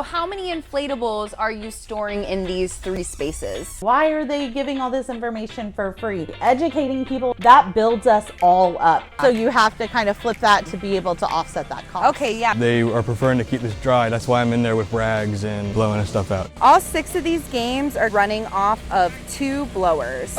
How many inflatables are you storing in these 3 spaces? Why are they giving all this information for free? Educating people, that builds us all up. So you have to kind of flip that to be able to offset that cost. Okay, yeah. They are preferring to keep this dry. That's why I'm in there with rags and blowing this stuff out. All 6 of these games are running off of 2 blowers.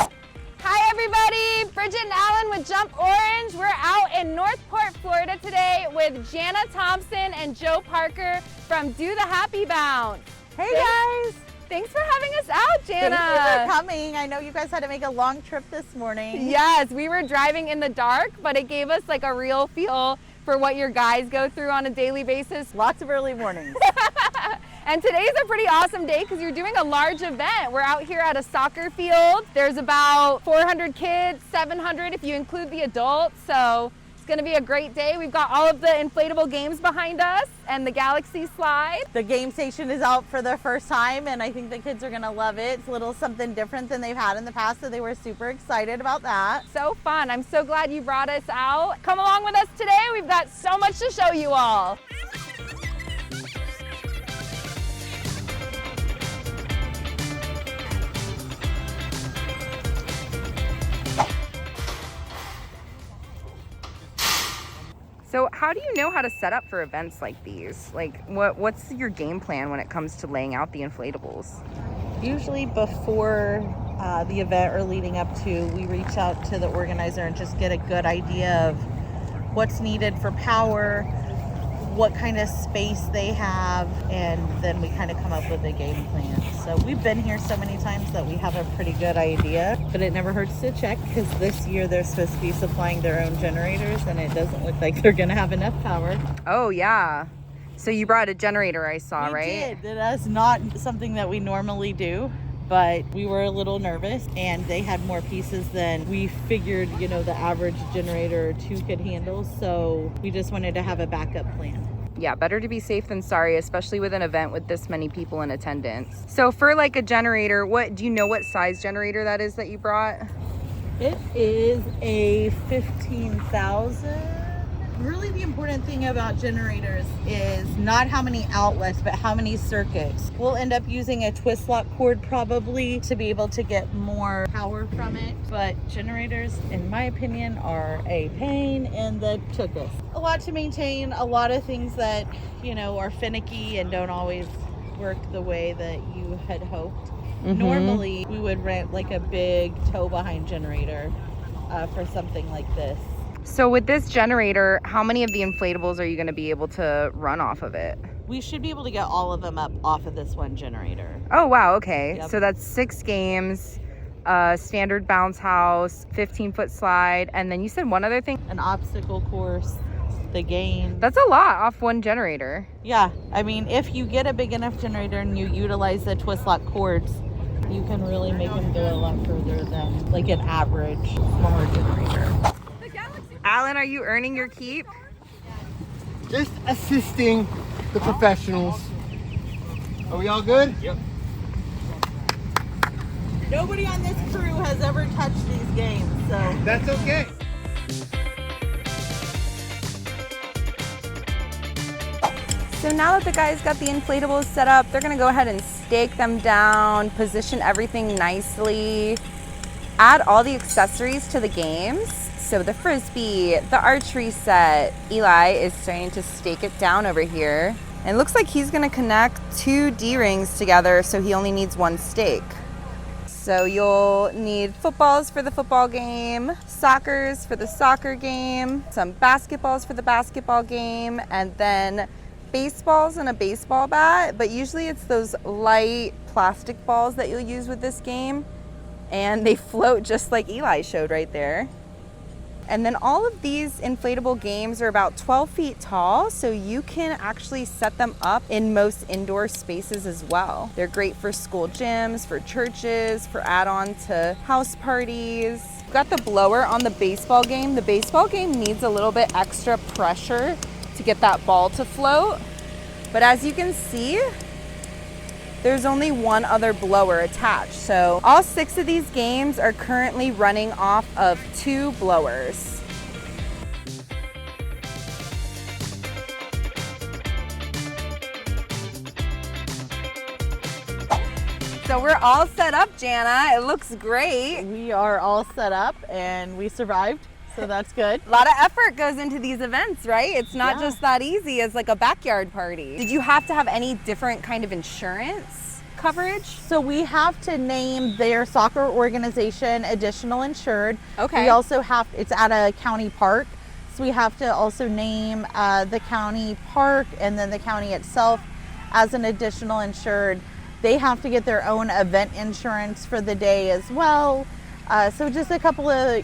Hi everybody, Bridget and Alan with Jump Orange. We're out in Northport, Florida today with Jana Thompson and Joe Parker from Do the Happy Bounce. Hey guys! Thanks for having us out, Jana. Thank you for coming. I know you guys had to make a long trip this morning. Yes, we were driving in the dark, but it gave us like a real feel for what your guys go through on a daily basis. Lots of early mornings. And today's a pretty awesome day because you're doing a large event. We're out here at a soccer field. There's about 400 kids, 700 if you include the adults. So it's gonna be a great day. We've got all of the inflatable games behind us and the Galaxy slide. The game station is out for the first time and I think the kids are gonna love it. It's a little something different than they've had in the past, so they were super excited about that. So fun. I'm so glad you brought us out. Come along with us today. We've got so much to show you all. So how do you know how to set up for events like these? Like what's your game plan when it comes to laying out the inflatables? Usually before the event or leading up to, we reach out to the organizer and just get a good idea of what's needed for power, what kind of space they have, and then we kind of come up with a game plan. So we've been here so many times that we have a pretty good idea, but it never hurts to check because this year they're supposed to be supplying their own generators and it doesn't look like they're gonna have enough power. Oh yeah. So you brought a generator, I saw, right? We did. That's not something that we normally do, but we were a little nervous and they had more pieces than we figured, you know, the average generator or 2 could handle. So we just wanted to have a backup plan. Yeah, better to be safe than sorry, especially with an event with this many people in attendance. So for like a generator, do you know what size generator that is that you brought? It is a 15,000. Really the important thing about generators is not how many outlets, but how many circuits. We'll end up using a twist lock cord probably to be able to get more power from it. But generators, in my opinion, are a pain in the tuchus. A lot to maintain, a lot of things that, you know, are finicky and don't always work the way that you had hoped. Mm-hmm. Normally, we would rent like a big tow behind generator for something like this. So with this generator, how many of the inflatables are you going to be able to run off of it? We should be able to get all of them up off of this one generator. Oh, wow. Okay. Yep. So that's 6 games, standard bounce house, 15-foot slide. And then you said one other thing? An obstacle course, the game. That's a lot off one generator. Yeah. I mean, if you get a big enough generator and you utilize the twist lock cords, you can really make them go a lot further than like an average smaller generator. Alan, are you earning your keep? Just assisting the professionals. Are we all good? Yep. Nobody on this crew has ever touched these games, so. That's okay. So now that the guys got the inflatables set up, they're gonna go ahead and stake them down, position everything nicely, add all the accessories to the games. So the Frisbee, the archery set, Eli is starting to stake it down over here. And it looks like he's gonna connect 2 D-rings together, so he only needs 1 stake. So you'll need footballs for the football game, soccers for the soccer game, some basketballs for the basketball game, and then baseballs and a baseball bat. But usually it's those light plastic balls that you'll use with this game. And they float just like Eli showed right there. And then all of these inflatable games are about 12 feet tall, so you can actually set them up in most indoor spaces as well. They're great for school gyms, for churches, for add-on to house parties. We've got the blower on the baseball game. The baseball game needs a little bit extra pressure to get that ball to float. But as you can see, there's only 1 other blower attached. So all 6 of these games are currently running off of 2 blowers. So we're all set up, Jana. It looks great. We are all set up and we survived, so that's good. A lot of effort goes into these events, right? It's not Yeah. just that easy as like a backyard party. Did you have to have any different kind of insurance coverage? So we have to name their soccer organization additional insured. Okay. We also have, it's at a county park, so we have to also name the county park and then the county itself as an additional insured. They have to get their own event insurance for the day as well. So just a couple of,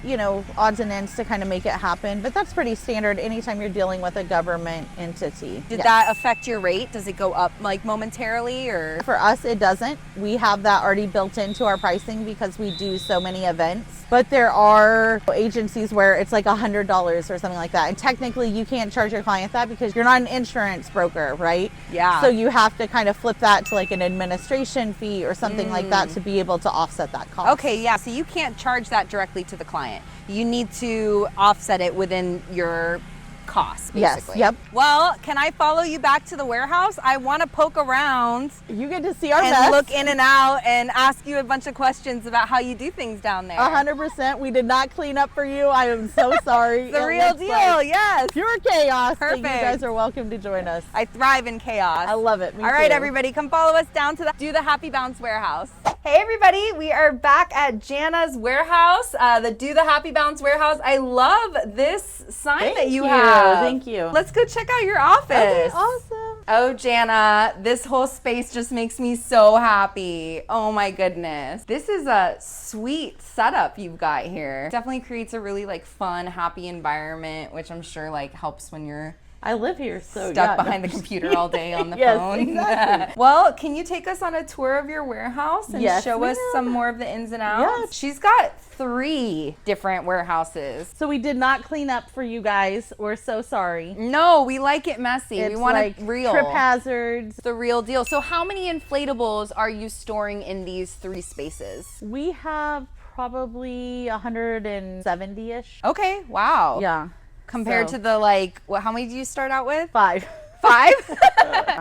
odds and ends to kind of make it happen. But that's pretty standard anytime you're dealing with a government entity. Did Yes. that affect your rate? Does it go up like momentarily or? For us, it doesn't. We have that already built into our pricing because we do so many events. But there are agencies where it's like $100 or something like that. And technically you can't charge your client that because you're not an insurance broker, right? Yeah. So you have to kind of flip that to like an administration fee or something like that to be able to offset that cost. Okay, yeah, so you can't charge that directly to the client. You need to offset it within your costs, Yes, basically. yep. Well, can I follow you back to the warehouse? I want to poke around You get to see our and mess. look in and out and ask you a bunch of questions about how you do things down there. 100%. We did not clean up for you. I am so sorry. The It real looks deal, like yes. pure chaos. So you Perfect. guys are welcome to join us. I thrive in chaos. I love it. Me All right, too. everybody, come follow us down to the Do the Happy Bounce warehouse. Hey, everybody, we are back at Jana's warehouse, the Do the Happy Bounce warehouse. I love this sign that Thank you you. have. Thank you. Let's go check out your office. Okay, awesome. Oh, Jana, this whole space just makes me so happy. Oh my goodness. This is a sweet setup you've got here. Definitely creates a really like fun, happy environment, which I'm sure like helps when you're I live here, so stuck yeah. behind the computer all day on the Yes, phone. exactly. Well, can you take us on a tour of your warehouse and Yes, show us ma'am. some more of the ins and outs? Yes. She's got 3 different warehouses. So we did not clean up for you guys. We're so sorry. No, we like it messy. It's we want like it real. trip hazards. The real deal. So how many inflatables are you storing in these 3 spaces? We have probably 170-ish. Okay, wow. Yeah. Compared So- to the like, how many do you start out with? 5. 5?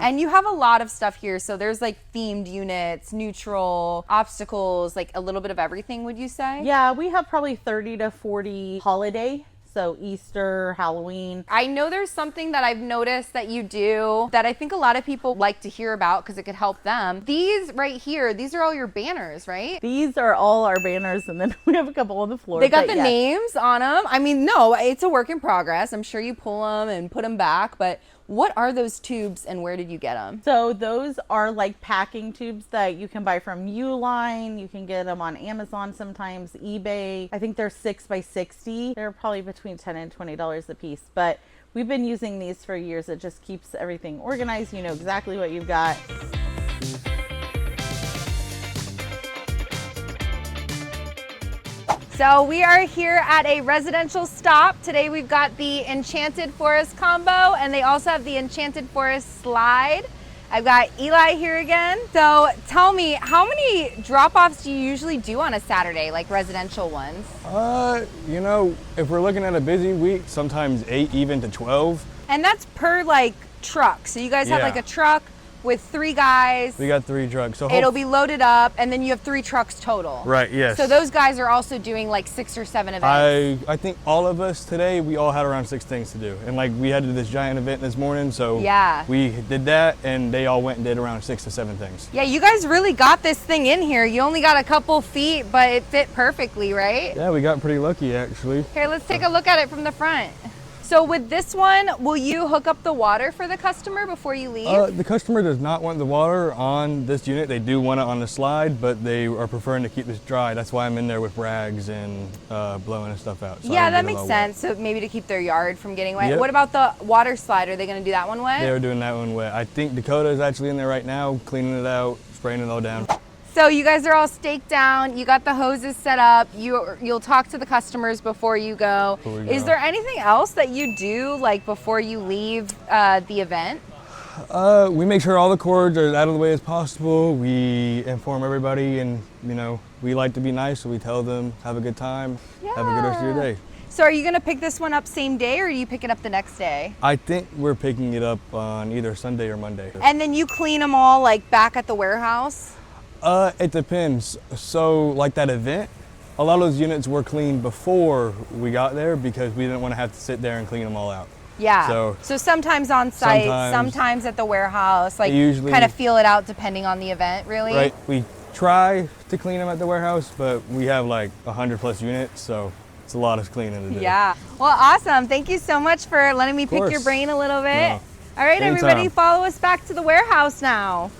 And you have a lot of stuff here. So there's like themed units, neutral, obstacles, like a little bit of everything, would you say? Yeah, we have probably 30 to 40 holiday. So Easter, Halloween. I know there's something that I've noticed that you do that I think a lot of people like to hear about because it could help them. These right here, these are all your banners, right? These are all our banners, and then we have a couple on the floor. They got but the yes. names on them. I mean, no, it's a work in progress. I'm sure you pull them and put them back, but what are those tubes and where did you get them? So those are like packing tubes that you can buy from Uline. You can get them on Amazon sometimes, eBay. I think they're 6 by 60. They're probably between $10 and $20 a piece, but we've been using these for years. It just keeps everything organized. You know exactly what you've got. So we are here at a residential stop. Today we've got the Enchanted Forest combo and they also have the Enchanted Forest slide. I've got Eli here again. So tell me, how many drop-offs do you usually do on a Saturday, like residential ones? If we're looking at a busy week, sometimes 8 even to 12. And that's per like truck. So you guys have Yeah. like a truck with 3 guys. We got 3 trucks. So It'll be loaded up and then you have 3 trucks total. right, yes. So those guys are also doing like 6 or 7 events. I think all of us today, we all had around 6 things to do. And like we had to do this giant event this morning, so Yeah. we did that and they all went and did around 6 to 7 things. Yeah, you guys really got this thing in here. You only got a couple feet, but it fit perfectly, right? Yeah, we got pretty lucky actually. Here, let's take a look at it from the front. So with this one, will you hook up the water for the customer before you leave? The customer does not want the water on this unit. They do want it on the slide, but they are preferring to keep this dry. That's why I'm in there with rags and blowing and stuff out. So I Yeah, don't that get it makes all wet. sense. So maybe to keep their yard from getting wet. Yep. What about the water slide? Are they going to do that one wet? They are doing that one wet. I think Dakota is actually in there right now, cleaning it out, spraying it all down. So you guys are all staked down. You got the hoses set up. You'll talk to the customers before you go. Before we Is go. there anything else that you do like before you leave the event? We make sure all the cords are out of the way as possible. We inform everybody, and we like to be nice, so we tell them have a good time, have a good rest of your day. So are you gonna pick this one up same day or do you pick it up the next day? I think we're picking it up on either Sunday or Monday. And then you clean them all like back at the warehouse? It depends. So like that event, a lot of those units were cleaned before we got there because we didn't want to have to sit there and clean them all out. Yeah. So sometimes on site, sometimes at the warehouse, like usually kind of feel it out depending on the event, really. Right. We try to clean them at the warehouse, but we have like 100+ units, so it's a lot of cleaning to do. Yeah. Well, awesome. Thank you so much for letting me pick your brain a little bit. No. All right, Anytime. everybody, follow us back to the warehouse now.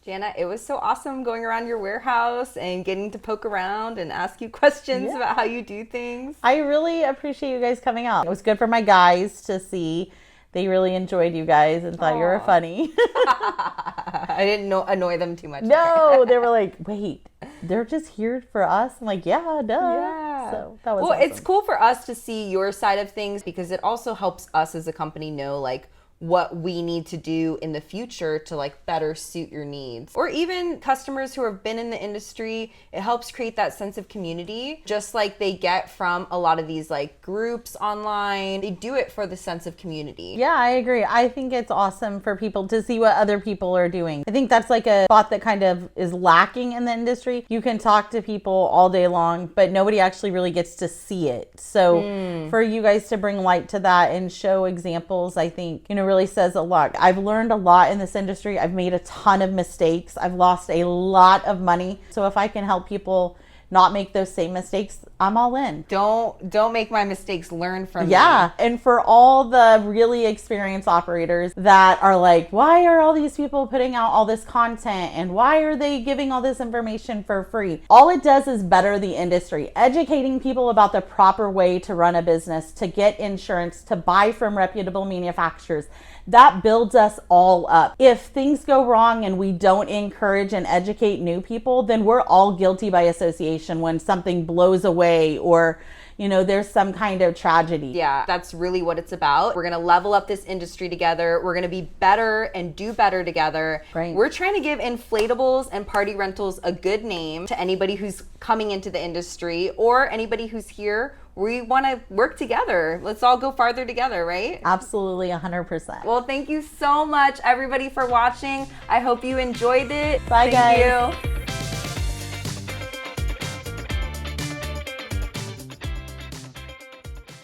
Jana, it was so awesome going around your warehouse and getting to poke around and ask you questions about how you do things. I really appreciate you guys coming out. It was good for my guys to see. They really enjoyed you guys and thought you were funny. I didn't annoy them too much. No, they were like, wait, they're just here for us? I'm like, yeah, duh. Yeah. So that was well, awesome. It's cool for us to see your side of things because it also helps us as a company know like what we need to do in the future to like better suit your needs. Or even customers who have been in the industry, it helps create that sense of community, just like they get from a lot of these like groups online. They do it for the sense of community. Yeah, I agree. I think it's awesome for people to see what other people are doing. I think that's like a spot that kind of is lacking in the industry. You can talk to people all day long, but nobody actually really gets to see it. So for you guys to bring light to that and show examples, I think, really says a lot. I've learned a lot in this industry. I've made a ton of mistakes. I've lost a lot of money. So if I can help people not make those same mistakes, I'm all in. Don't make my mistakes, learn from me. Yeah. And for all the really experienced operators that are like, why are all these people putting out all this content and why are they giving all this information for free? All it does is better the industry, educating people about the proper way to run a business, to get insurance, to buy from reputable manufacturers. That builds us all up. If things go wrong and we don't encourage and educate new people, then we're all guilty by association when something blows away or there's some kind of tragedy. Yeah, that's really what it's about. We're gonna level up this industry together. We're gonna be better and do better together. Right. We're trying to give inflatables and party rentals a good name to anybody who's coming into the industry or anybody who's here. We want to work together. Let's all go farther together, right? Absolutely, 100%. Well, thank you so much, everybody, for watching. I hope you enjoyed it. Bye, guys. Thank you.